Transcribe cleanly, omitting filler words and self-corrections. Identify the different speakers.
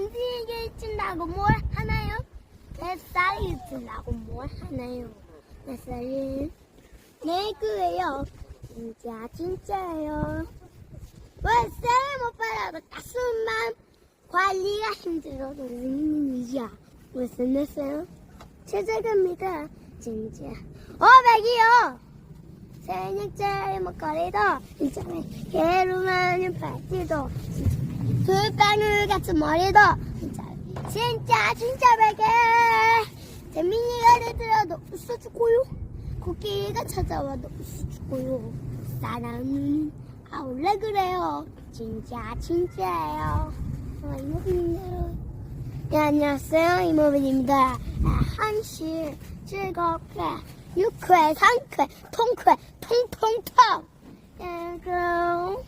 Speaker 1: 진지하게 해준다고 뭘 하나요? 뱃살이 해준다고 뭘 하나요? 뱃살이 네 그래요. 진짜예요. 왜 쌤 오빠라고 따스만 관리가 힘들어도 우리는이야. 무슨 냈어요? 최저입니다. 진짜. 백이요. 생일자리 먹거리도 진짜네. 게으르면 팔찌도 진짜네. 돌방울 같은 머리도 진짜네. 진짜 베개. 재민이가 내들어도 웃어주고요. 코끼리가 찾아와도 웃어주고요. 사랑은 원래 그래요. 진짜예요. 이모부님들. 네, 안녕하세요. 이모부입니다. 한시 즐겁게 유쾌 상쾌 통쾌 통통통. 그럼